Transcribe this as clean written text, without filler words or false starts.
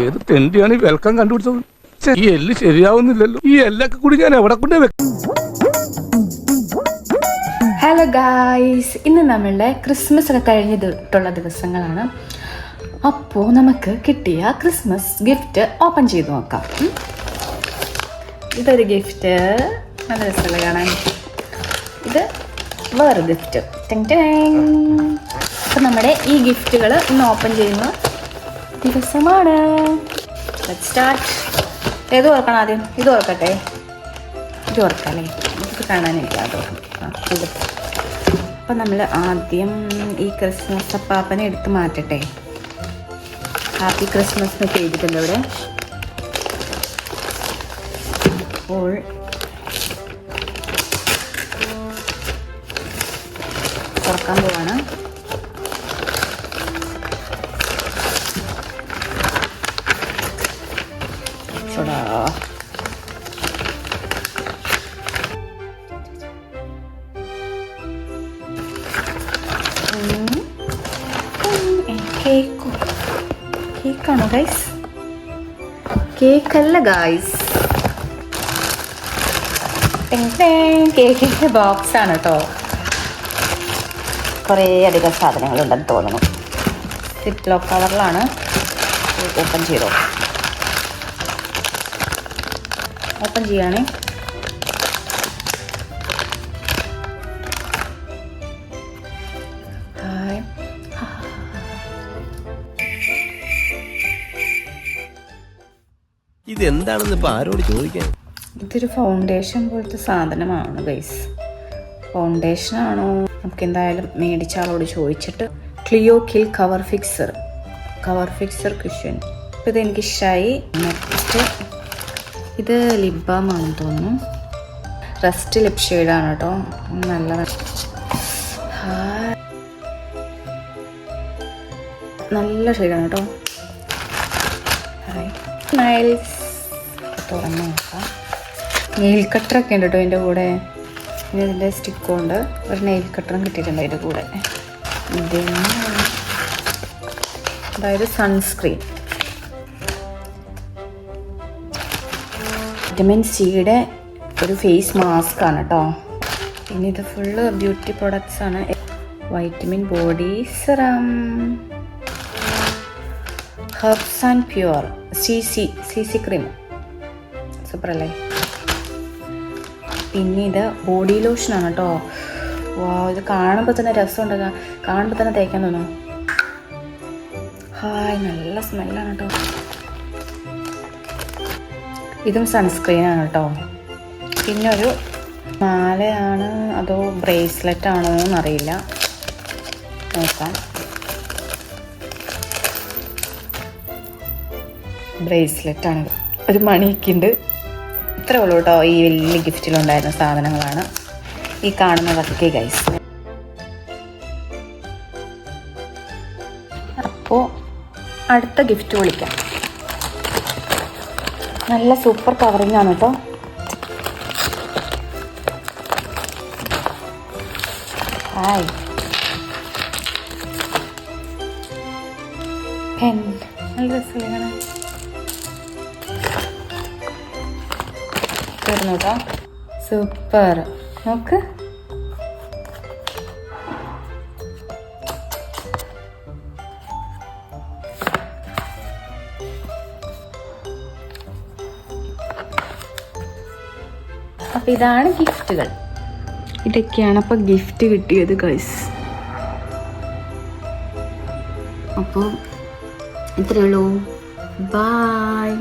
ഏത് തെണ്ടിയാണ് ഈ വെൽക്കം കണ്ടുപിടിച്ചത്? ഈ എല്ല് ശരിയാവുന്നില്ലല്ലോ. ഈ എല്ലൊക്കെ കൂടി ഞാൻ എവിടെ കൊണ്ടേ വെക്കും? ഹലോ ഗായ്സ്, ഇന്ന് നമ്മളുടെ ക്രിസ്മസ് ഒക്കെ കഴിഞ്ഞിട്ടുള്ള ദിവസങ്ങളാണ്. അപ്പോൾ നമുക്ക് കിട്ടിയ ക്രിസ്മസ് ഗിഫ്റ്റ് ഓപ്പൺ ചെയ്ത് നോക്കാം. ഇതൊരു ഗിഫ്റ്റ്, നല്ല രസമല്ല കാണാൻ. ഇത് വേറെ ഗിഫ്റ്റ്. അപ്പം നമ്മുടെ ഈ ഗിഫ്റ്റുകൾ ഇന്ന് ഓപ്പൺ ചെയ്യുന്ന ദിവസമാണ്. Let's start. ഏത് ഓർക്കണം ആദ്യം? ഇത് ഓർക്കട്ടെ. ഇത് ഓർക്കാം അല്ലേ? ഇത് കാണാനില്ല. അത് ഇത്. അപ്പം നമ്മൾ ആദ്യം ഈ ക്രിസ്മസ് അപ്പാപ്പനെ എടുത്ത് മാറ്റട്ടെ. ഹാപ്പി ക്രിസ്മസ് എന്നൊക്കെ എഴുതിയിട്ടുണ്ട് ഇവിടെ. അപ്പോൾ തുറക്കാൻ പോവാണ്. ചൂടാ. കേക്കാണോ ഗൈസ്? കേക്കല്ല ഗൈസ്, കേക്കിൻ്റെ ബോക്സ് ആണ് കേട്ടോ. കുറേ അധികം സാധനങ്ങളുണ്ടെന്ന് തോന്നുന്നു. സിപ്പ് ലോക്ക് കളറിലാണ്. ഓപ്പൺ ചെയ്തോ. ഓപ്പൺ ചെയ്യാണ്. ഇതെന്താണെന്ന് ഇപ്പൊ ആരോട് ചോദിക്കാൻ? ഇതൊരു ഫൗണ്ടേഷൻ പോലത്തെ സാധനമാണ് ഗൈസ്. ഫൗണ്ടേഷൻ ആണോ? നമുക്ക് എന്തായാലും മേടിച്ച ആളോട് ചോദിച്ചിട്ട്. ക്ലിയോ കിൽ കവർ ഫിക്സർ ക്വിഷൻ. ഇപ്പം ഇതെനിക്ക് ഇഷ്ടമായി. നെക്സ്റ്റ് ഇത് ലിപ് ബാം ആണെന്ന് തോന്നുന്നു. റസ്റ്റ് ലിപ് ഷെയ്ഡാണ് കേട്ടോ. നല്ല ഷെയ്ഡാണ് കേട്ടോ. നൈൽസ് തുറന്ന് നോക്കാം. നെയിൽ കട്ടറൊക്കെ ഉണ്ട് കേട്ടോ ഇതിൻ്റെ കൂടെ. പിന്നെ ഇതിൻ്റെ സ്റ്റിക്കും ഉണ്ട്. ഒരു നെയിൽ കട്ടറും കിട്ടിയിട്ടുണ്ട് അതിൻ്റെ കൂടെ. അതായത് സൺസ്ക്രീൻ. വിറ്റമിൻ സിയുടെ ഒരു ഫേസ് മാസ്ക് ആണ് കേട്ടോ. പിന്നെ ഇത് ഫുള്ള് ബ്യൂട്ടി പ്രൊഡക്ട്സ് ആണ്. Vitamin body serum, herbs and pure C cream. Super അല്ലേ? പിന്നെ ഇത് ബോഡി ലോഷനാണ് കേട്ടോ. ഇത് കാണുമ്പോൾ തന്നെ രസമുണ്ട്. കാണുമ്പോൾ തന്നെ തേക്കാൻ തോന്നും. ഹായ്, നല്ല സ്മെല്ലാണ് കേട്ടോ. ഇതും സൺസ്ക്രീനാണ് കേട്ടോ. പിന്നെ ഒരു മാലയാണ് അതോ ബ്രേസ്ലെറ്റ് ആണോ എന്നറിയില്ല, നോക്കാം. ബ്രേസ്ലെറ്റ് ആണ്. ഒരു മണിയൊക്കെ ഉണ്ട്. ഇത്രേ ഉള്ളൂ കേട്ടോ. ഈ വലിയ ഗിഫ്റ്റിലുണ്ടായിരുന്ന സാധനങ്ങളാണ് ഈ കാണുന്നതൊക്കെ ഗൈസ്. അപ്പോൾ അടുത്ത ഗിഫ്റ്റ് വിളിക്കാം. നല്ല സൂപ്പർ കവറിങ് ആണ് കേട്ടോ. Hi, pen. നല്ല രസമാണ്. തീർന്നു കേട്ടോ. സൂപ്പർ. നോക്ക്. അപ്പം ഇതാണ് ഗിഫ്റ്റുകൾ. ഇതൊക്കെയാണ് അപ്പം ഗിഫ്റ്റ് കിട്ടിയത് ഗൈസ്. അപ്പോൾ ഇത്രയേ ഉള്ളൂ. ബൈ.